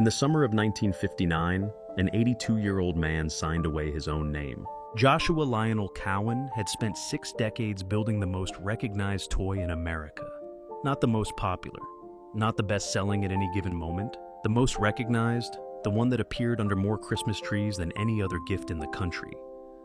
In the summer of 1959, an 82-year-old man signed away his own name. Joshua Lionel Cowan had spent 6 decades building the most recognized toy in America. Not the most popular, not the best-selling at any given moment, the most recognized, the one that appeared under more Christmas trees than any other gift in the country.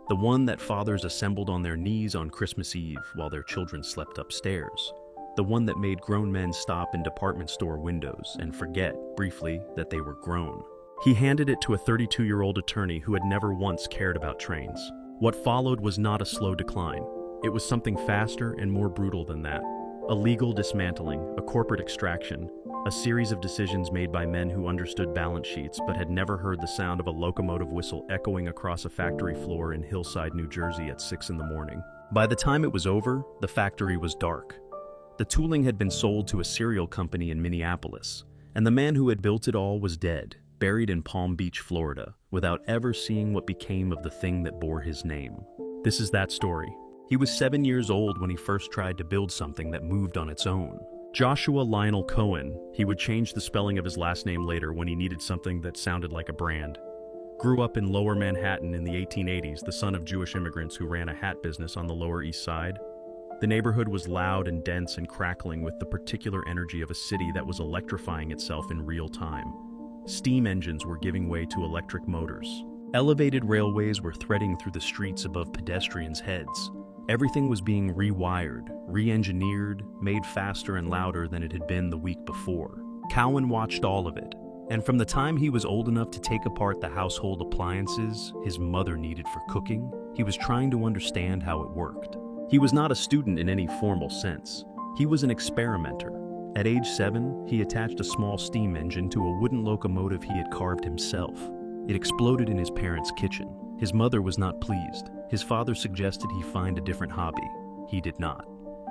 The one that fathers assembled on their knees on Christmas Eve while their children slept upstairs. The one that made grown men stop in department store windows and forget, briefly, that they were grown. He handed it to a 32-year-old attorney who had never once cared about trains. What followed was not a slow decline. It was something faster and more brutal than that. A legal dismantling, a corporate extraction, a series of decisions made by men who understood balance sheets but had never heard the sound of a locomotive whistle echoing across a factory floor in Hillside, New Jersey at 6 in the morning. By the time it was over, the factory was dark. The tooling had been sold to a cereal company in Minneapolis, and the man who had built it all was dead, buried in Palm Beach, Florida, without ever seeing what became of the thing that bore his name. This is that story. He was 7 years old when he first tried to build something that moved on its own. Joshua Lionel Cowan, he would change the spelling of his last name later when he needed something that sounded like a brand. Grew up in Lower Manhattan in the 1880s, the son of Jewish immigrants who ran a hat business on the Lower East Side. The neighborhood was loud and dense and crackling with the particular energy of a city that was electrifying itself in real time. Steam engines were giving way to electric motors. Elevated railways were threading through the streets above pedestrians' heads. Everything was being rewired, re-engineered, made faster and louder than it had been the week before. Cowan watched all of it, and from the time he was old enough to take apart the household appliances his mother needed for cooking, he was trying to understand how it worked. He was not a student in any formal sense. He was an experimenter. At age 7, he attached a small steam engine to a wooden locomotive he had carved himself. It exploded in his parents' kitchen. His mother was not pleased. His father suggested he find a different hobby. He did not.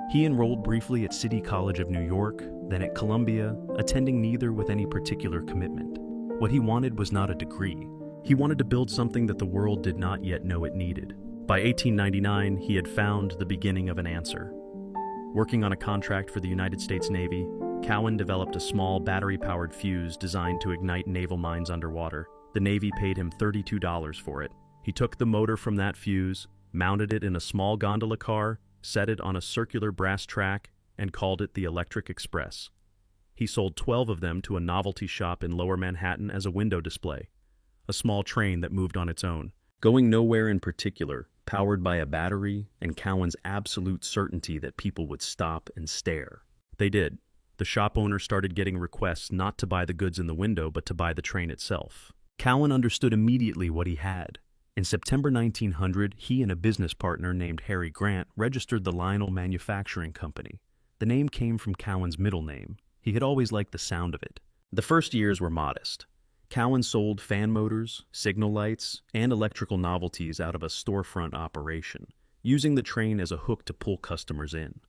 He enrolled briefly at City College of New York, then at Columbia, attending neither with any particular commitment. What he wanted was not a degree. He wanted to build something that the world did not yet know it needed. By 1899, he had found the beginning of an answer. Working on a contract for the United States Navy, Cowan developed a small battery-powered fuse designed to ignite naval mines underwater. The Navy paid him $32 for it. He took the motor from that fuse, mounted it in a small gondola car, set it on a circular brass track, and called it the Electric Express. He sold 12 of them to a novelty shop in Lower Manhattan as a window display, a small train that moved on its own, going nowhere in particular, powered by a battery and Cowan's absolute certainty that people would stop and stare. They did. The shop owner started getting requests not to buy the goods in the window, but to buy the train itself. Cowan understood immediately what he had. In September 1900, he and a business partner named Harry Grant registered the Lionel Manufacturing Company. The name came from Cowan's middle name. He had always liked the sound of it. The first years were modest. Cowan sold fan motors, signal lights, and electrical novelties out of a storefront operation, using the train as a hook to pull customers in.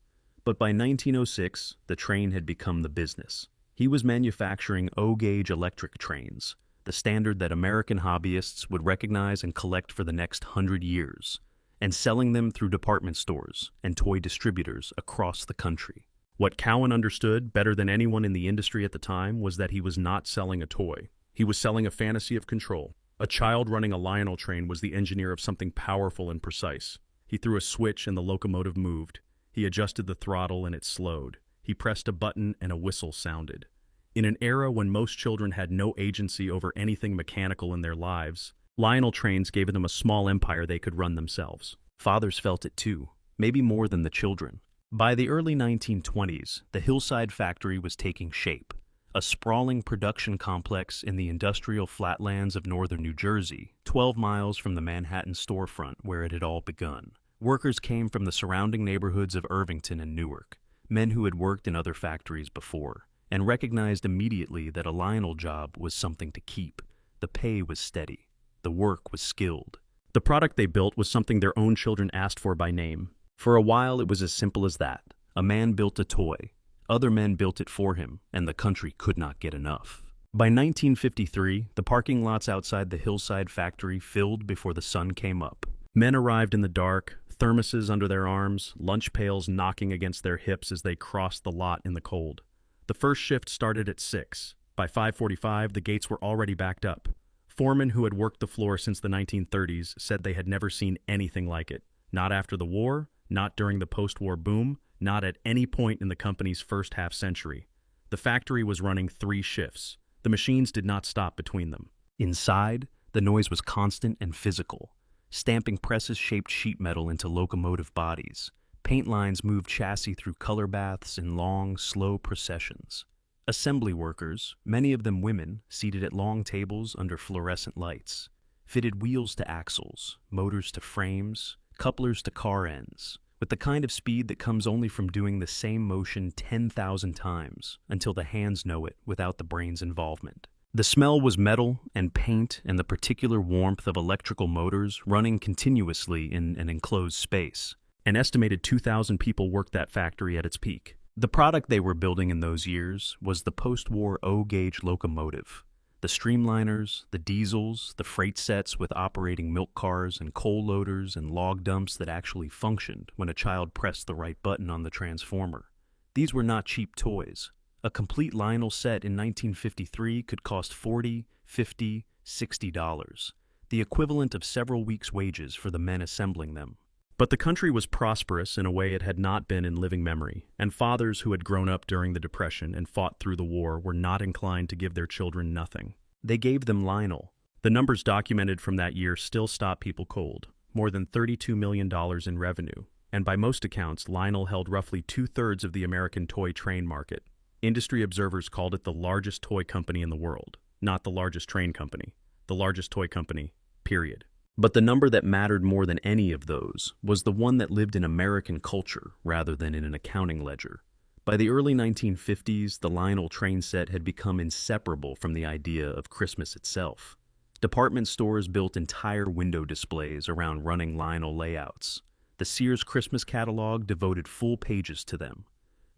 But by 1906, the train had become the business. He was manufacturing O-gauge electric trains, the standard that American hobbyists would recognize and collect for the next 100 years, and selling them through department stores and toy distributors across the country. What Cowan understood better than anyone in the industry at the time was that he was not selling a toy. He was selling a fantasy of control. A child running a Lionel train was the engineer of something powerful and precise. He threw a switch and the locomotive moved. He adjusted the throttle and it slowed. He pressed a button and a whistle sounded. In an era when most children had no agency over anything mechanical in their lives, Lionel Trains gave them a small empire they could run themselves. Fathers felt it too, maybe more than the children. By the early 1920s, the Hillside factory was taking shape. A sprawling production complex in the industrial flatlands of northern New Jersey, 12 miles from the Manhattan storefront where it had all begun. Workers came from the surrounding neighborhoods of Irvington and Newark, men who had worked in other factories before, and recognized immediately that a Lionel job was something to keep. The pay was steady. The work was skilled. The product they built was something their own children asked for by name. For a while, it was as simple as that. A man built a toy. Other men built it for him, and the country could not get enough. By 1953, the parking lots outside the Hillside factory filled before the sun came up. Men arrived in the dark, thermoses under their arms, lunch pails knocking against their hips as they crossed the lot in the cold. The first shift started at 6. By 5:45, the gates were already backed up. Foremen who had worked the floor since the 1930s said they had never seen anything like it. Not after the war, not during the post-war boom, not at any point in the company's first half-century. The factory was running 3 shifts. The machines did not stop between them. Inside, the noise was constant and physical. Stamping presses shaped sheet metal into locomotive bodies. Paint lines moved chassis through color baths in long, slow processions. Assembly workers, many of them women, seated at long tables under fluorescent lights, fitted wheels to axles, motors to frames, couplers to car ends, with the kind of speed that comes only from doing the same motion 10,000 times until the hands know it without the brain's involvement. The smell was metal and paint and the particular warmth of electrical motors running continuously in an enclosed space. An estimated 2,000 people worked that factory at its peak. The product they were building in those years was the post-war O-gauge locomotive. The streamliners, the diesels, the freight sets with operating milk cars and coal loaders and log dumps that actually functioned when a child pressed the right button on the transformer. These were not cheap toys. A complete Lionel set in 1953 could cost $40, $50, $60, the equivalent of several weeks' wages for the men assembling them. But the country was prosperous in a way it had not been in living memory, and fathers who had grown up during the Depression and fought through the war were not inclined to give their children nothing. They gave them Lionel. The numbers documented from that year still stop people cold. More than $32 million in revenue, and by most accounts, Lionel held roughly 2/3 of the American toy train market. Industry observers called it the largest toy company in the world, not the largest train company, the largest toy company, period. But the number that mattered more than any of those was the one that lived in American culture rather than in an accounting ledger. By the early 1950s, the Lionel train set had become inseparable from the idea of Christmas itself. Department stores built entire window displays around running Lionel layouts. The Sears Christmas catalog devoted full pages to them.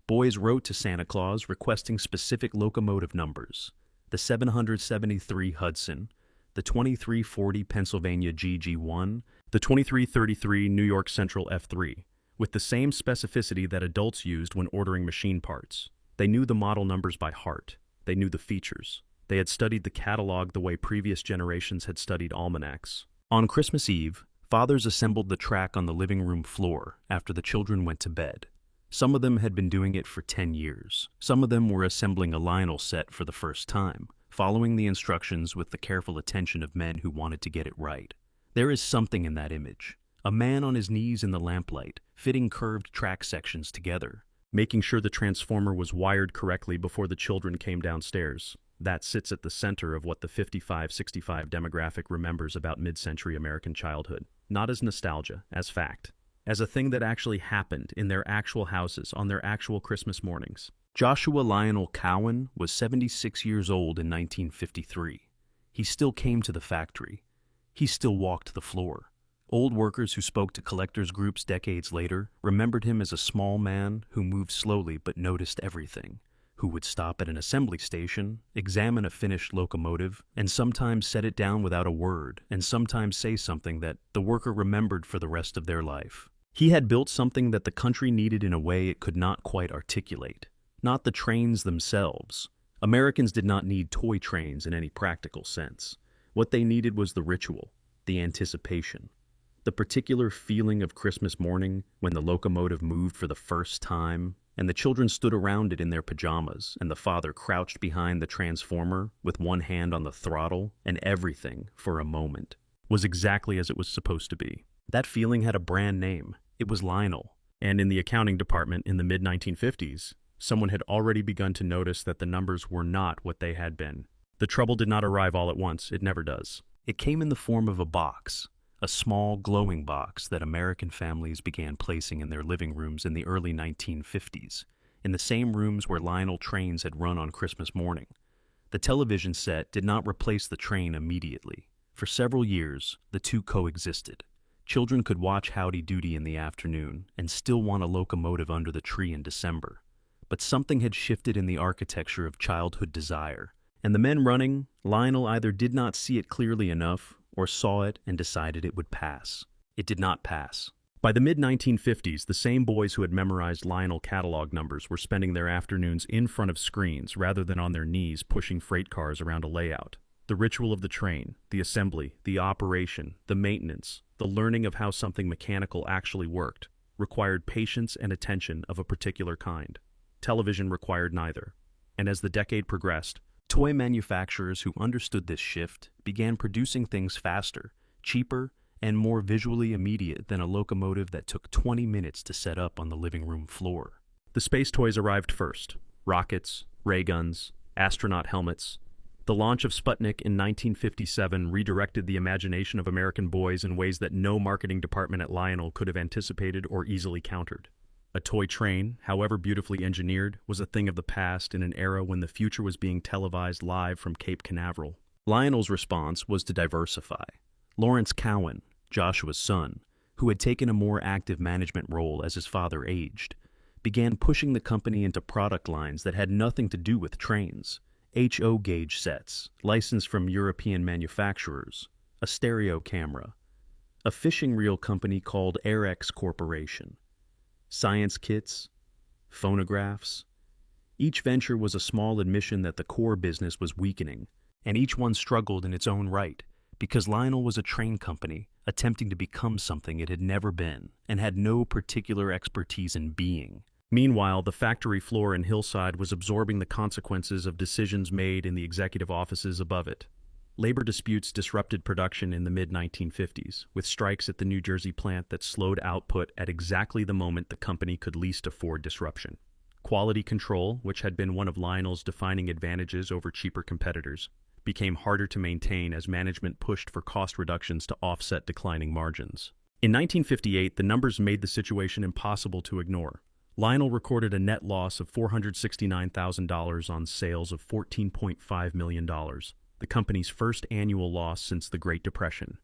Boys wrote to Santa Claus requesting specific locomotive numbers: the 773 Hudson, the 2340 Pennsylvania GG1, the 2333 New York Central F3, with the same specificity that adults used when ordering machine parts. They knew the model numbers by heart. They knew the features. They had studied the catalog the way previous generations had studied almanacs. On Christmas Eve, fathers assembled the track on the living room floor after the children went to bed. Some of them had been doing it for 10 years. Some of them were assembling a Lionel set for the first time, following the instructions with the careful attention of men who wanted to get it right. There is something in that image. A man on his knees in the lamplight, fitting curved track sections together, making sure the transformer was wired correctly before the children came downstairs. That sits at the center of what the 55-65 demographic remembers about mid-century American childhood. Not as nostalgia, as fact. As a thing that actually happened in their actual houses on their actual Christmas mornings. Joshua Lionel Cowan was 76 years old in 1953. He still came to the factory. He still walked the floor. Old workers who spoke to collectors groups decades later remembered him as a small man who moved slowly but noticed everything, who would stop at an assembly station, examine a finished locomotive, and sometimes set it down without a word, and sometimes say something that the worker remembered for the rest of their life. He had built something that the country needed in a way it could not quite articulate. Not the trains themselves. Americans did not need toy trains in any practical sense. What they needed was the ritual, the anticipation, the particular feeling of Christmas morning when the locomotive moved for the first time, and the children stood around it in their pajamas, and the father crouched behind the transformer with one hand on the throttle, and everything, for a moment, was exactly as it was supposed to be. That feeling had a brand name. It was Lionel. And in the accounting department in the mid-1950s, someone had already begun to notice that the numbers were not what they had been. The trouble did not arrive all at once. It never does. It came in the form of a box, a small, glowing box that American families began placing in their living rooms in the early 1950s, in the same rooms where Lionel Trains had run on Christmas morning. The television set did not replace the train immediately. For several years, the two coexisted. Children could watch Howdy Doody in the afternoon and still want a locomotive under the tree in December. But something had shifted in the architecture of childhood desire, and the men running, Lionel either did not see it clearly enough or saw it and decided it would pass. It did not pass. By the mid-1950s, the same boys who had memorized Lionel catalog numbers were spending their afternoons in front of screens rather than on their knees pushing freight cars around a layout. The ritual of the train, the assembly, the operation, the maintenance, the learning of how something mechanical actually worked, required patience and attention of a particular kind. Television required neither. And as the decade progressed, toy manufacturers who understood this shift began producing things faster, cheaper, and more visually immediate than a locomotive that took 20 minutes to set up on the living room floor. The space toys arrived first: rockets, ray guns, astronaut helmets. The launch of Sputnik in 1957 redirected the imagination of American boys in ways that no marketing department at Lionel could have anticipated or easily countered. A toy train, however beautifully engineered, was a thing of the past in an era when the future was being televised live from Cape Canaveral. Lionel's response was to diversify. Lawrence Cowan, Joshua's son, who had taken a more active management role as his father aged, began pushing the company into product lines that had nothing to do with trains. HO gauge sets, licensed from European manufacturers, a stereo camera, a fishing reel company called Airex Corporation, science kits, phonographs. Each venture was a small admission that the core business was weakening, and each one struggled in its own right, because Lionel was a train company attempting to become something it had never been and had no particular expertise in being. Meanwhile, the factory floor in Hillside was absorbing the consequences of decisions made in the executive offices above it. Labor disputes disrupted production in the mid-1950s, with strikes at the New Jersey plant that slowed output at exactly the moment the company could least afford disruption. Quality control, which had been one of Lionel's defining advantages over cheaper competitors, became harder to maintain as management pushed for cost reductions to offset declining margins. In 1958, the numbers made the situation impossible to ignore. Lionel recorded a net loss of $469,000 on sales of $14.5 million, the company's first annual loss since the Great Depression.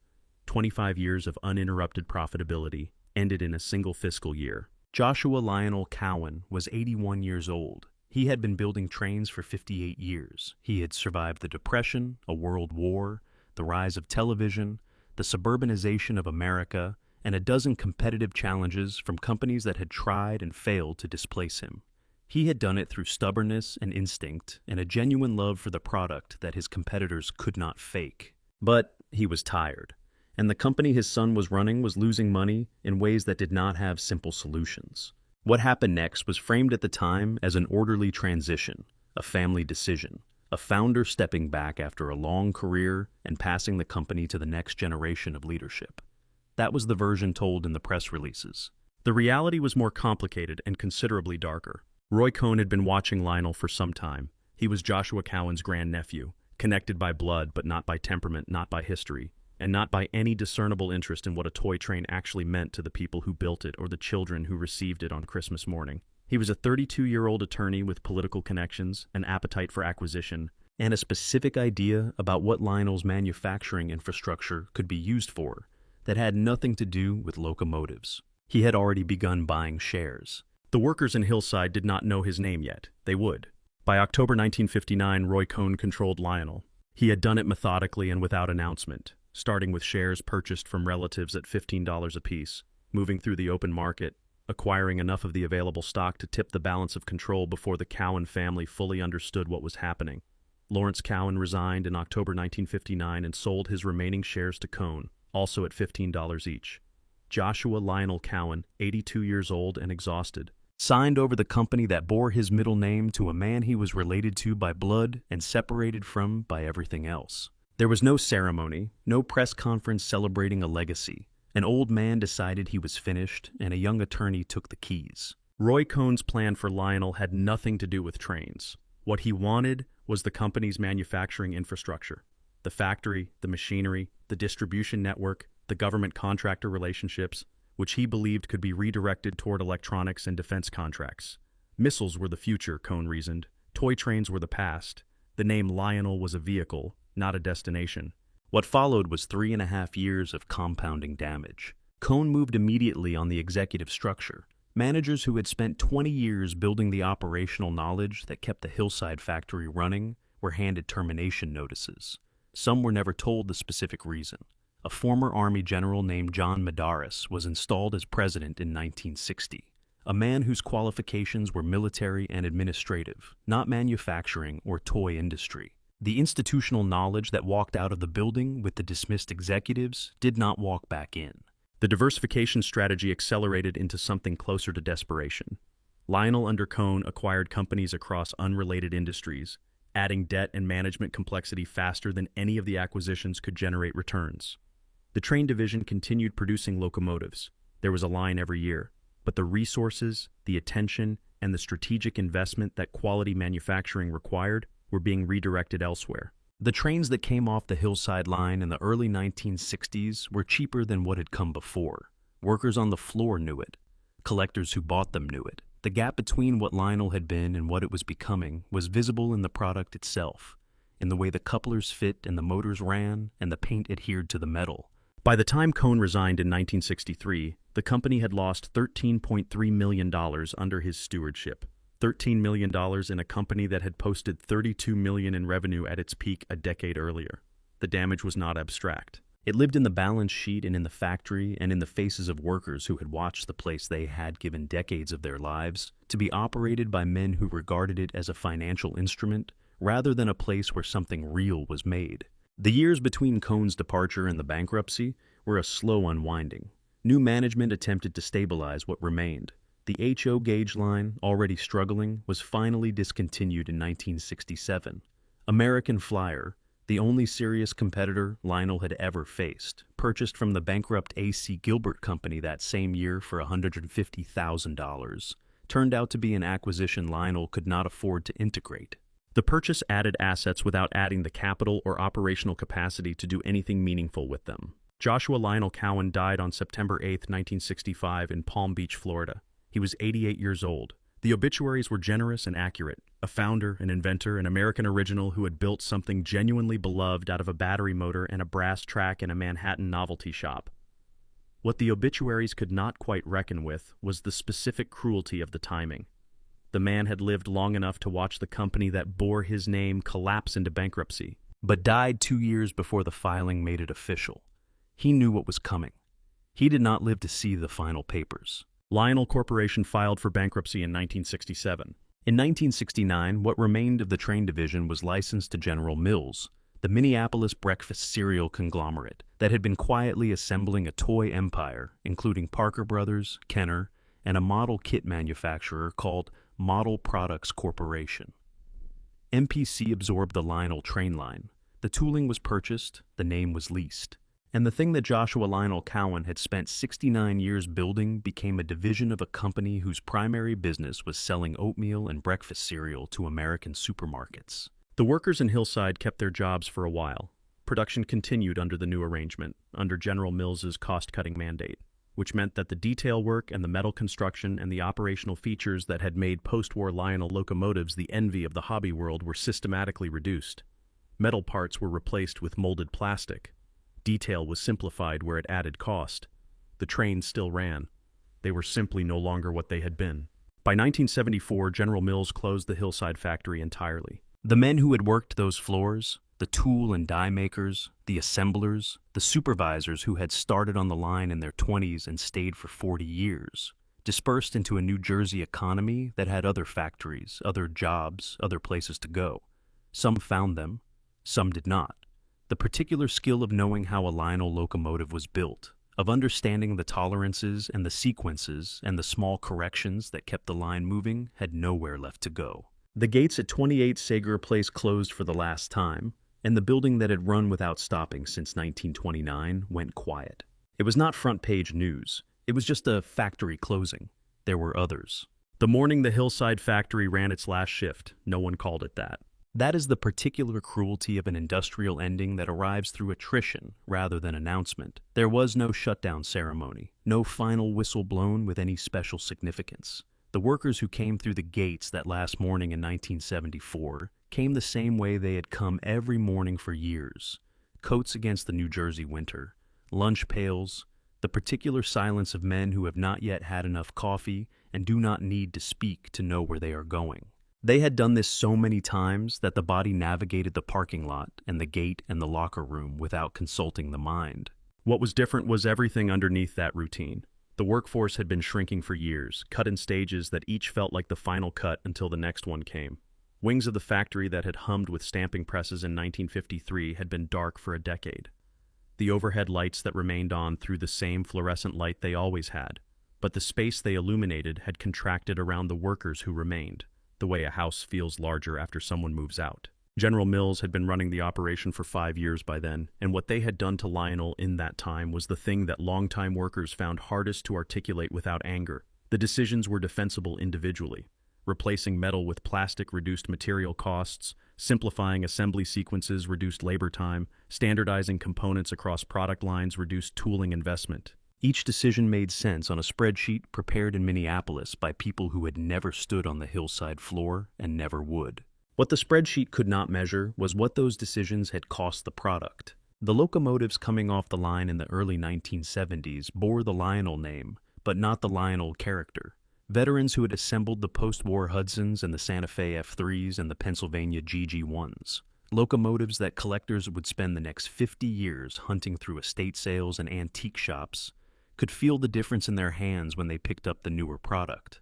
25 years of uninterrupted profitability ended in a single fiscal year. Joshua Lionel Cowan was 81 years old. He had been building trains for 58 years. He had survived the Depression, a world war, the rise of television, the suburbanization of America, and a dozen competitive challenges from companies that had tried and failed to displace him. He had done it through stubbornness and instinct and a genuine love for the product that his competitors could not fake. But he was tired, and the company his son was running was losing money in ways that did not have simple solutions. What happened next was framed at the time as an orderly transition, a family decision, a founder stepping back after a long career and passing the company to the next generation of leadership. That was the version told in the press releases. The reality was more complicated and considerably darker. Roy Cohn had been watching Lionel for some time. He was Joshua Cowan's grandnephew, connected by blood but not by temperament, not by history, and not by any discernible interest in what a toy train actually meant to the people who built it or the children who received it on Christmas morning. He was a 32-year-old attorney with political connections, an appetite for acquisition, and a specific idea about what Lionel's manufacturing infrastructure could be used for that had nothing to do with locomotives. He had already begun buying shares. The workers in Hillside did not know his name yet. They would. By October 1959, Roy Cohn controlled Lionel. He had done it methodically and without announcement, starting with shares purchased from relatives at $15 apiece, moving through the open market, acquiring enough of the available stock to tip the balance of control before the Cowan family fully understood what was happening. Lawrence Cowan resigned in October 1959 and sold his remaining shares to Cohn, also at $15 each. Joshua Lionel Cowan, 82 years old and exhausted, signed over the company that bore his middle name to a man he was related to by blood and separated from by everything else. There was no ceremony, no press conference celebrating a legacy. An old man decided he was finished, and a young attorney took the keys. Roy Cohn's plan for Lionel had nothing to do with trains. What he wanted was the company's manufacturing infrastructure. The factory, the machinery, the distribution network, the government contractor relationships, which he believed could be redirected toward electronics and defense contracts. Missiles were the future, Cohn reasoned. Toy trains were the past. The name Lionel was a vehicle, not a destination. What followed was 3.5 years of compounding damage. Cohn moved immediately on the executive structure. Managers who had spent 20 years building the operational knowledge that kept the Hillside factory running were handed termination notices. Some were never told the specific reason. A former Army general named John Madaris was installed as president in 1960, a man whose qualifications were military and administrative, not manufacturing or toy industry. The institutional knowledge that walked out of the building with the dismissed executives did not walk back in. The diversification strategy accelerated into something closer to desperation. Lionel under Cohn acquired companies across unrelated industries, adding debt and management complexity faster than any of the acquisitions could generate returns. The train division continued producing locomotives. There was a line every year, but the resources, the attention, and the strategic investment that quality manufacturing required were being redirected elsewhere. The trains that came off the Hillside line in the early 1960s were cheaper than what had come before. Workers on the floor knew it. Collectors who bought them knew it. The gap between what Lionel had been and what it was becoming was visible in the product itself, in the way the couplers fit and the motors ran and the paint adhered to the metal. By the time Cohn resigned in 1963, the company had lost $13.3 million under his stewardship. $13 million in a company that had posted $32 million in revenue at its peak a decade earlier. The damage was not abstract. It lived in the balance sheet and in the factory and in the faces of workers who had watched the place they had given decades of their lives to be operated by men who regarded it as a financial instrument rather than a place where something real was made. The years between Cohn's departure and the bankruptcy were a slow unwinding. New management attempted to stabilize what remained. The HO gauge line, already struggling, was finally discontinued in 1967. American Flyer, the only serious competitor Lionel had ever faced, purchased from the bankrupt A.C. Gilbert Company that same year for $150,000, turned out to be an acquisition Lionel could not afford to integrate. The purchase added assets without adding the capital or operational capacity to do anything meaningful with them. Joshua Lionel Cowan died on September 8, 1965 in Palm Beach, Florida. He was 88 years old. The obituaries were generous and accurate. A founder, an inventor, an American original who had built something genuinely beloved out of a battery motor and a brass track in a Manhattan novelty shop. What the obituaries could not quite reckon with was the specific cruelty of the timing. The man had lived long enough to watch the company that bore his name collapse into bankruptcy, but died 2 years before the filing made it official. He knew what was coming. He did not live to see the final papers. Lionel Corporation filed for bankruptcy in 1967. In 1969, what remained of the train division was licensed to General Mills, the Minneapolis breakfast cereal conglomerate that had been quietly assembling a toy empire, including Parker Brothers, Kenner, and a model kit manufacturer called Model Products Corporation. MPC absorbed the Lionel train line. The tooling was purchased, the name was leased. And the thing that Joshua Lionel Cowan had spent 69 years building became a division of a company whose primary business was selling oatmeal and breakfast cereal to American supermarkets. The workers in Hillside kept their jobs for a while. Production continued under the new arrangement, under General Mills's cost-cutting mandate, which meant that the detail work and the metal construction and the operational features that had made post-war Lionel locomotives the envy of the hobby world were systematically reduced. Metal parts were replaced with molded plastic. Detail was simplified where it added cost. The trains still ran. They were simply no longer what they had been. By 1974, General Mills closed the Hillside factory entirely. The men who had worked those floors, the tool and die makers, the assemblers, the supervisors who had started on the line in their 20s and stayed for 40 years, dispersed into a New Jersey economy that had other factories, other jobs, other places to go. Some found them, some did not. The particular skill of knowing how a Lionel locomotive was built, of understanding the tolerances and the sequences and the small corrections that kept the line moving, had nowhere left to go. The gates at 28 Sager Place closed for the last time, and the building that had run without stopping since 1929 went quiet. It was not front-page news. It was just a factory closing. There were others. The morning the Hillside factory ran its last shift, no one called it that. That is the particular cruelty of an industrial ending that arrives through attrition rather than announcement. There was no shutdown ceremony, no final whistle blown with any special significance. The workers who came through the gates that last morning in 1974 came the same way they had come every morning for years. Coats against the New Jersey winter, lunch pails, the particular silence of men who have not yet had enough coffee and do not need to speak to know where they are going. They had done this so many times that the body navigated the parking lot and the gate and the locker room without consulting the mind. What was different was everything underneath that routine. The workforce had been shrinking for years, cut in stages that each felt like the final cut until the next one came. Wings of the factory that had hummed with stamping presses in 1953 had been dark for a decade. The overhead lights that remained on threw the same fluorescent light they always had, but the space they illuminated had contracted around the workers who remained, the way a house feels larger after someone moves out. General Mills had been running the operation for 5 years by then, and what they had done to Lionel in that time was the thing that longtime workers found hardest to articulate without anger. The decisions were defensible individually. Replacing metal with plastic reduced material costs, simplifying assembly sequences reduced labor time, standardizing components across product lines reduced tooling investment. Each decision made sense on a spreadsheet prepared in Minneapolis by people who had never stood on the hillside floor and never would. What the spreadsheet could not measure was what those decisions had cost the product. The locomotives coming off the line in the early 1970s bore the Lionel name, but not the Lionel character. Veterans who had assembled the post-war Hudsons and the Santa Fe F3s and the Pennsylvania GG1s. Locomotives that collectors would spend the next 50 years hunting through estate sales and antique shops could feel the difference in their hands when they picked up the newer product.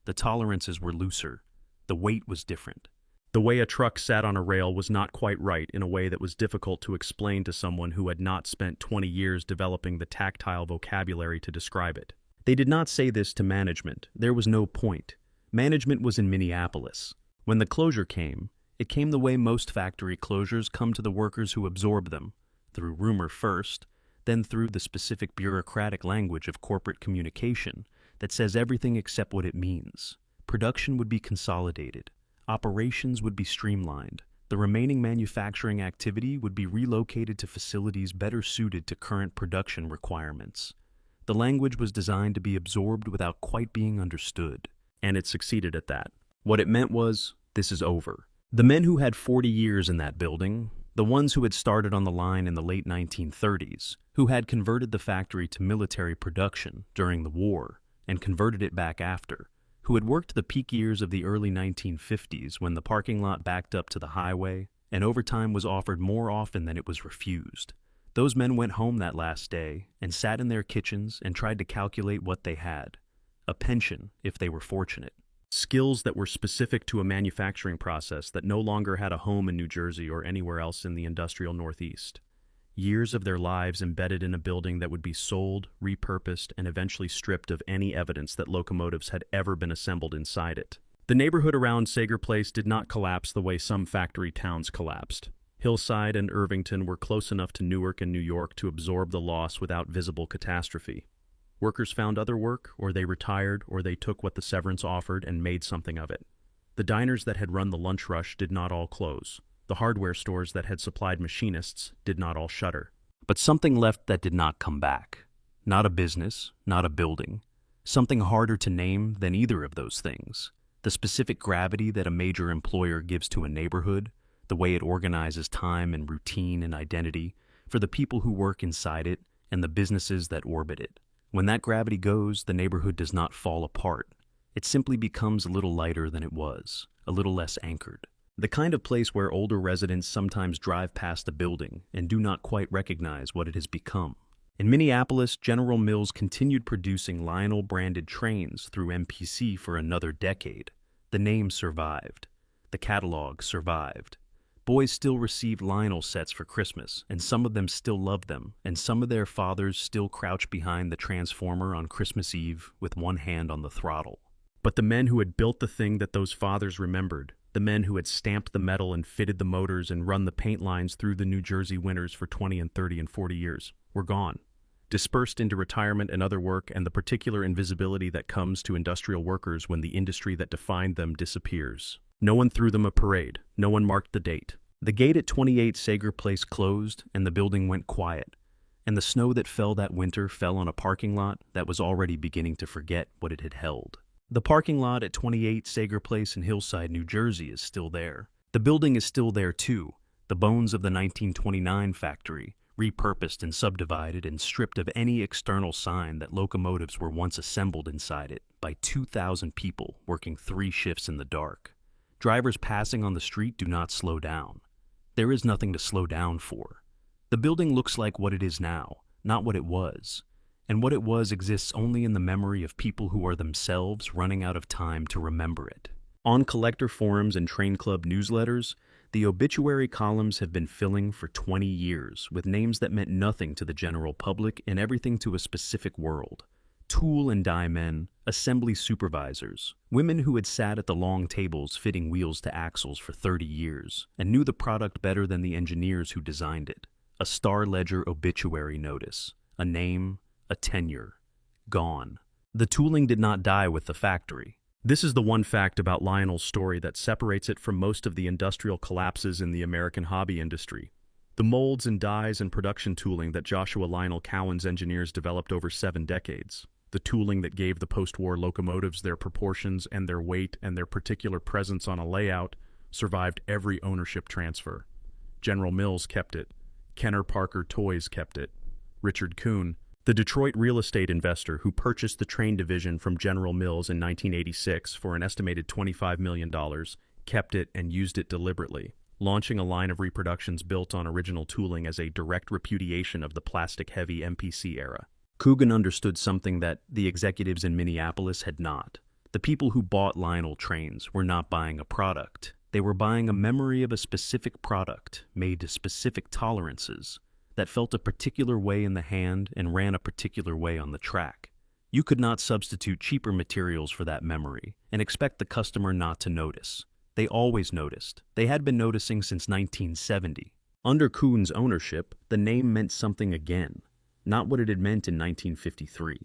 The tolerances were looser. The weight was different. The way a truck sat on a rail was not quite right in a way that was difficult to explain to someone who had not spent 20 years developing the tactile vocabulary to describe it. They did not say this to management. There was no point. Management was in Minneapolis. When the closure came, it came the way most factory closures come to the workers who absorb them, through rumor first, then through the specific bureaucratic language of corporate communication that says everything except what it means. Production would be consolidated. Operations would be streamlined. The remaining manufacturing activity would be relocated to facilities better suited to current production requirements. The language was designed to be absorbed without quite being understood, and it succeeded at that. What it meant was, this is over. The men who had 40 years in that building, the ones who had started on the line in the late 1930s, who had converted the factory to military production during the war and converted it back after, who had worked the peak years of the early 1950s when the parking lot backed up to the highway and overtime was offered more often than it was refused. Those men went home that last day and sat in their kitchens and tried to calculate what they had. A pension, if they were fortunate. Skills that were specific to a manufacturing process that no longer had a home in New Jersey or anywhere else in the industrial Northeast. Years of their lives embedded in a building that would be sold, repurposed, and eventually stripped of any evidence that locomotives had ever been assembled inside it. The neighborhood around Sager Place did not collapse the way some factory towns collapsed. Hillside and Irvington were close enough to Newark and New York to absorb the loss without visible catastrophe. Workers found other work, or they retired, or they took what the severance offered and made something of it. The diners that had run the lunch rush did not all close. The hardware stores that had supplied machinists did not all shutter. But something left that did not come back. Not a business, not a building. Something harder to name than either of those things. The specific gravity that a major employer gives to a neighborhood, the way it organizes time and routine and identity for the people who work inside it and the businesses that orbit it. When that gravity goes, the neighborhood does not fall apart. It simply becomes a little lighter than it was, a little less anchored. The kind of place where older residents sometimes drive past a building and do not quite recognize what it has become. In Minneapolis, General Mills continued producing Lionel-branded trains through MPC for another decade. The name survived. The catalog survived. Boys still received Lionel sets for Christmas, and some of them still loved them, and some of their fathers still crouched behind the transformer on Christmas Eve with one hand on the throttle. But the men who had built the thing that those fathers remembered, the men who had stamped the metal and fitted the motors and run the paint lines through the New Jersey winters for 20 and 30 and 40 years, were gone. Dispersed into retirement and other work and the particular invisibility that comes to industrial workers when the industry that defined them disappears. No one threw them a parade. No one marked the date. The gate at 28 Sager Place closed, and the building went quiet. And the snow that fell that winter fell on a parking lot that was already beginning to forget what it had held. The parking lot at 28 Sager Place in Hillside, New Jersey is still there. The building is still there too. The bones of the 1929 factory, repurposed and subdivided and stripped of any external sign that locomotives were once assembled inside it by 2,000 people working 3 shifts in the dark. Drivers passing on the street do not slow down. There is nothing to slow down for. The building looks like what it is now, not what it was. And what it was exists only in the memory of people who are themselves running out of time to remember it. On collector forums and train club newsletters, the obituary columns have been filling for 20 years with names that meant nothing to the general public and everything to a specific world. Tool and die men, assembly supervisors, women who had sat at the long tables fitting wheels to axles for 30 years and knew the product better than the engineers who designed it. A Star Ledger obituary notice, a name, a tenure, gone. The tooling did not die with the factory. This is the one fact about Lionel's story that separates it from most of the industrial collapses in the American hobby industry. The molds and dies and production tooling that Joshua Lionel Cowan's engineers developed over 7 decades. The tooling that gave the post-war locomotives their proportions and their weight and their particular presence on a layout survived every ownership transfer. General Mills kept it. Kenner Parker Toys kept it. Richard Kuhn, the Detroit real estate investor who purchased the train division from General Mills in 1986 for an estimated $25 million, kept it and used it deliberately, launching a line of reproductions built on original tooling as a direct repudiation of the plastic-heavy MPC era. Coogan understood something that the executives in Minneapolis had not. The people who bought Lionel Trains were not buying a product. They were buying a memory of a specific product made to specific tolerances that felt a particular way in the hand and ran a particular way on the track. You could not substitute cheaper materials for that memory and expect the customer not to notice. They always noticed. They had been noticing since 1970. Under Kuhn's ownership, the name meant something again, not what it had meant in 1953.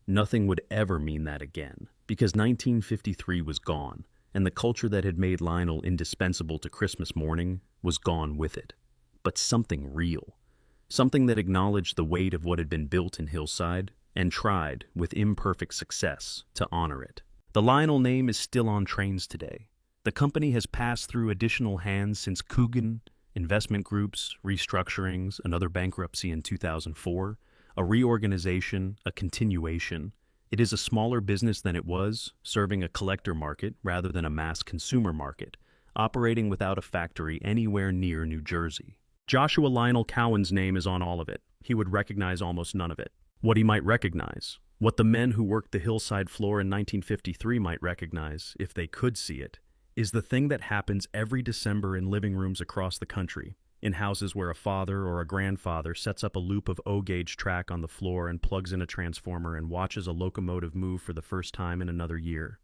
Nothing would ever mean that again, because 1953 was gone, and the culture that had made Lionel indispensable to Christmas morning was gone with it. But something real. Something that acknowledged the weight of what had been built in Hillside and tried, with imperfect success, to honor it. The Lionel name is still on trains today. The company has passed through additional hands since Coogan, investment groups, restructurings, another bankruptcy in 2004, a reorganization, a continuation. It is a smaller business than it was, serving a collector market rather than a mass consumer market, operating without a factory anywhere near New Jersey. Joshua Lionel Cowan's name is on all of it. He would recognize almost none of it. What he might recognize, what the men who worked the hillside floor in 1953 might recognize, if they could see it, is the thing that happens every December in living rooms across the country, in houses where a father or a grandfather sets up a loop of O-gauge track on the floor and plugs in a transformer and watches a locomotive move for the first time in another year.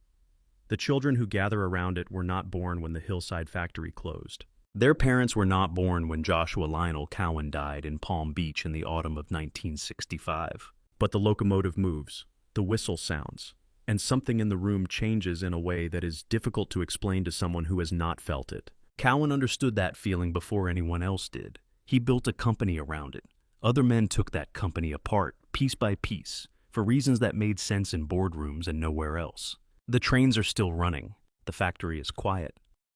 The children who gather around it were not born when the Hillside factory closed. Their parents were not born when Joshua Lionel Cowan died in Palm Beach in the autumn of 1965. But the locomotive moves, the whistle sounds, and something in the room changes in a way that is difficult to explain to someone who has not felt it. Cowan understood that feeling before anyone else did. He built a company around it. Other men took that company apart, piece by piece, for reasons that made sense in boardrooms and nowhere else. The trains are still running. The factory is quiet.